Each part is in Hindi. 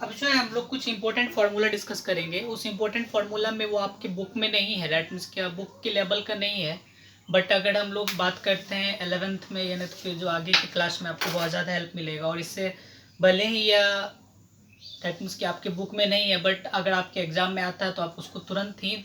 अब जो है हम लोग कुछ इंपॉर्टेंट फार्मूला डिस्कस करेंगे। उस इंपॉर्टेंट फार्मूला में वो आपके बुक में नहीं है, दैट मीन्स क्या बुक के लेवल का नहीं है, बट अगर हम लोग बात करते हैं 11th में यानी फिर जो आगे की क्लास में आपको बहुत ज़्यादा हेल्प मिलेगा। और इससे भले ही या दैट मीन्स कि आपके बुक में नहीं है, बट अगर आपके एग्ज़ाम में आता है तो आप उसको तुरंत ही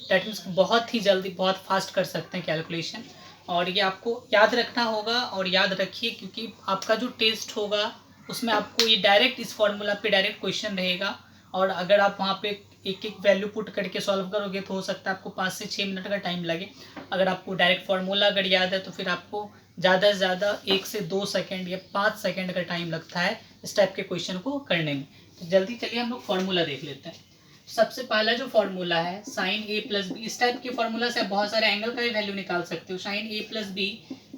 दैट मीन्स बहुत ही जल्दी बहुत फास्ट कर सकते हैं कैलकुलेशन। और ये आपको याद रखना होगा और याद रखिए, क्योंकि आपका जो टेस्ट होगा उसमें आपको ये डायरेक्ट इस फॉर्मूला पे डायरेक्ट क्वेश्चन रहेगा। और अगर आप वहाँ पे एक एक वैल्यू पुट करके सॉल्व करोगे तो हो सकता है आपको 5 से 6 मिनट का टाइम लगे। अगर आपको डायरेक्ट फार्मूला अगर याद है तो फिर आपको ज़्यादा से ज़्यादा 1 से 2 सेकेंड या 5 सेकेंड का टाइम लगता है इस टाइप के क्वेश्चन को करने में। तो जल्दी चलिए हम लोग फार्मूला देख लेते हैं। सबसे पहला जो फॉर्मूला है साइन ए प्लस बी, इस टाइप के फॉर्मूला से आप बहुत सारे एंगल का भी वैल्यू निकाल सकते हो। Sine A plus B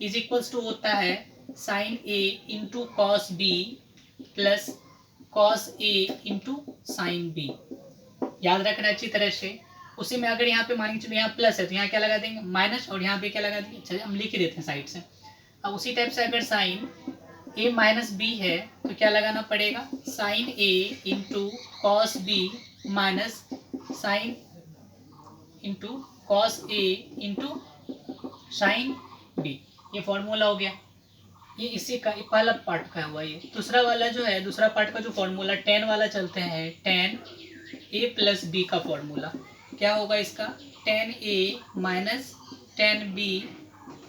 is equals to होता है sine A into cos B plus cos A into sine B. याद रखना अच्छी तरह से। उसी में अगर यहाँ पे मान के चलो यहाँ प्लस है तो यहाँ क्या लगा देंगे माइनस, और यहाँ पे क्या लगा देंगे, चलिए हम लिख ही देते हैं साइड से। अब उसी टाइप से अगर साइन ए माइनस बी है तो क्या लगाना पड़ेगा sine A into cos B minus sine into cos A into sine B. ये फॉर्मूला हो गया। ये इसी का पहला पार्ट का हुआ। ये दूसरा वाला जो है, दूसरा पार्ट का जो फॉर्मूला टेन वाला चलते हैं, टेन ए प्लस बी का फॉर्मूला क्या होगा इसका, टेन ए minus tan B,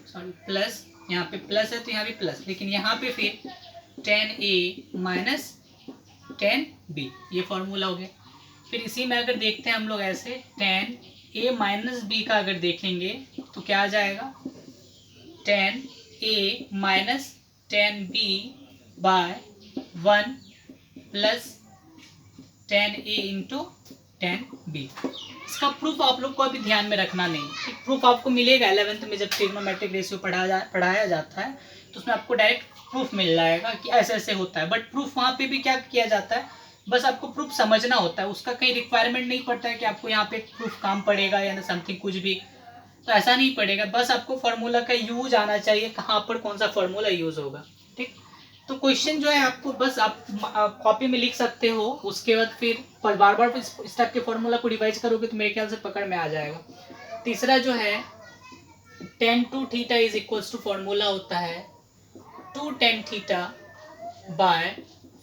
sorry plus, यहाँ पे प्लस है तो यहाँ भी प्लस, लेकिन यहाँ पे फिर टेन ए माइनस टेन बी, ये फॉर्मूला हो गया। फिर इसी में अगर देखते हैं हम लोग ऐसे टेन ए माइनस बी का अगर देखेंगे तो क्या आ जाएगा, tan A minus tan b by one plus tan a into tan b. इसका प्रूफ आप लोग को अभी ध्यान में रखना नहीं, प्रूफ आपको मिलेगा 11th में जब ट्रिग्नोमेट्रिक रेशियो पढ़ाया जाता है तो उसमें आपको डायरेक्ट प्रूफ मिल जाएगा कि ऐसे ऐसे होता है। बट प्रूफ वहाँ पे भी क्या किया जाता है, बस आपको प्रूफ समझना होता है, उसका कहीं रिक्वायरमेंट नहीं पड़ता है कि आपको यहाँ पे प्रूफ काम पड़ेगा या समथिंग कुछ भी, तो ऐसा नहीं पड़ेगा। बस आपको फार्मूला का यूज आना चाहिए, कहाँ पर कौन सा फार्मूला यूज होगा। ठीक, तो क्वेश्चन जो है आपको बस आप कॉपी में लिख सकते हो, उसके बाद फिर बार बार इस टाइप के फॉर्मूला को रिवाइज करोगे तो मेरे ख्याल से पकड़ में आ जाएगा। तीसरा जो है tan two theta is equals to formula होता है two tan theta by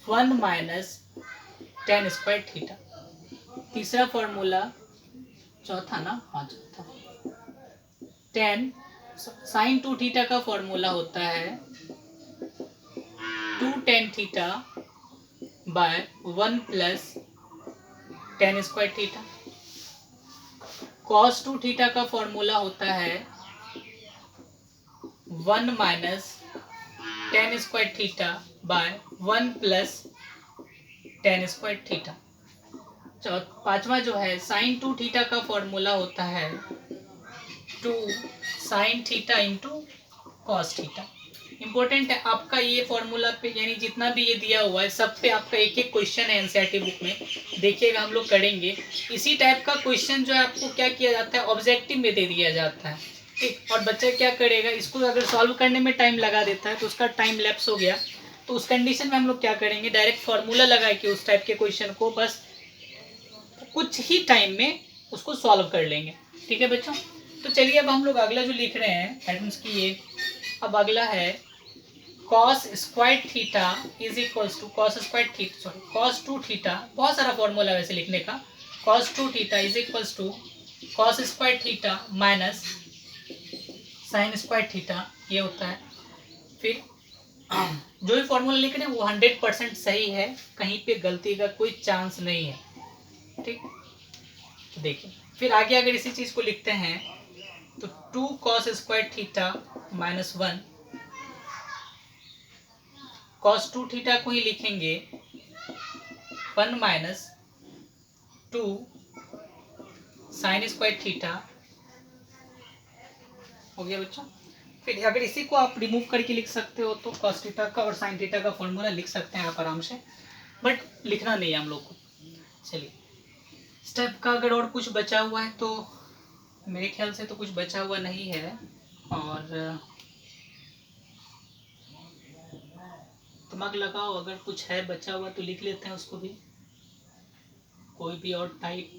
one minus tan square theta. तीसरा फॉर्मूला, चौथा ना, हाँ चौथा, टेन साइन टू थीटा का फॉर्मूला होता है two tan theta by one plus tan square theta. Cos two theta का फॉर्मूला होता है one minus tan square theta by one plus tan square theta. पांचवा जो है साइन टू थीटा का फॉर्मूला होता है two sine theta into cos theta. Important है आपका ये फॉर्मूला पे, यानी जितना भी ये दिया हुआ है सब पे आपका एक एक क्वेश्चन है एनसीईआरटी बुक में, देखिएगा हम लोग करेंगे। इसी टाइप का क्वेश्चन जो है आपको क्या किया जाता है ऑब्जेक्टिव में दे दिया जाता है। ठीक, और बच्चा क्या करेगा, इसको अगर सॉल्व करने में टाइम लगा देता है तो उसका टाइम लैप्स हो गया, तो उस कंडीशन में हम लोग क्या करेंगे डायरेक्ट फार्मूला लगा के उस टाइप के क्वेश्चन को बस कुछ ही टाइम में उसको सॉल्व कर लेंगे। ठीक है बच्चों, तो चलिए अब हम लोग अगला जो लिख रहे हैं दैट मीन्स की ये अब अगला है cos square theta is equals to cos square theta, sorry cos two theta, बहुत सारा फॉर्मूला वैसे लिखने का, cos two theta is equals to cos square theta minus sine square theta, ये होता है। फिर जो भी फॉर्मूला लिख रहे हैं वो 100% सही है, कहीं पे गलती का कोई चांस नहीं है। ठीक, देखिए फिर आगे अगर इसी चीज को लिखते हैं तो two cos square theta minus one, cos two theta को ही लिखेंगे one minus two sine square theta, हो गया बच्चों। फिर अगर इसी को आप रिमूव करके लिख सकते हो तो कॉस थीटा का और साइन थीटा का फॉर्मूला लिख सकते हैं आप आराम से, बट लिखना नहीं है हम लोग को। चलिए स्टेप का अगर और कुछ बचा हुआ है तो मेरे ख्याल से तो कुछ बचा हुआ नहीं है, और दिमाग लगाओ अगर कुछ है बचा हुआ तो लिख लेते हैं उसको भी। कोई भी और टाइप,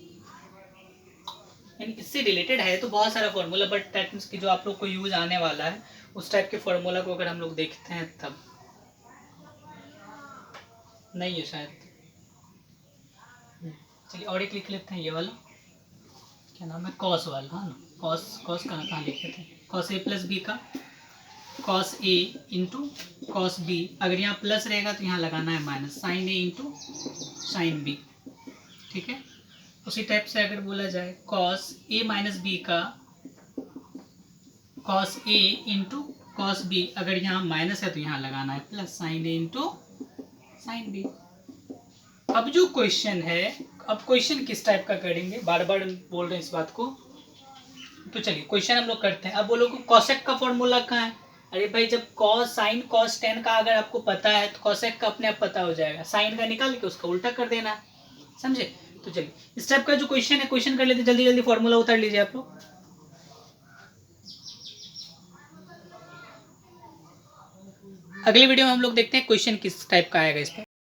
यानी इससे रिलेटेड है तो बहुत सारा फॉर्मूला, बट दैट मीन्स कि जो आप लोग को यूज आने वाला है उस टाइप के फॉर्मूला को अगर हम लोग देखते हैं तब नहीं है शायद। चलिए और एक लिख लेते हैं, ये वाला क्या नाम है, कॉस वाला, हाँ ना, कॉस कॉस कहाँ लिखे थे, कॉस ए प्लस बी का cos A into cos B, अगर यहाँ प्लस रहेगा तो यहाँ लगाना है minus, sign A into sine B, ठीक है। उसी टाइप से अगर बोला जाए कॉस ए माइनस बी का cos A into cos B, अगर यहाँ माइनस है तो यहाँ लगाना है plus, sign A into sine B. अब जो क्वेश्चन है, अब क्वेश्चन किस टाइप का करेंगे, बार बार बोल रहे हैं इस बात को, तो चलिए क्वेश्चन हम लोग करते हैं। अब बोलो कॉसेक का फॉर्मूला कहाँ है, अरे भाई जब कॉस साइन कॉस टेन का अगर आपको पता है तो कॉसेक का अपने आप पता हो जाएगा, साइन का निकाल के उसका उल्टा कर देना, समझे। तो चलिए इस टाइप का जो क्वेश्चन है क्वेश्चन कर लेते, जल्दी जल्दी फॉर्मूला उतार लीजिए आप लोग। अगली वीडियो में हम लोग देखते हैं क्वेश्चन किस टाइप का आएगा इस पर।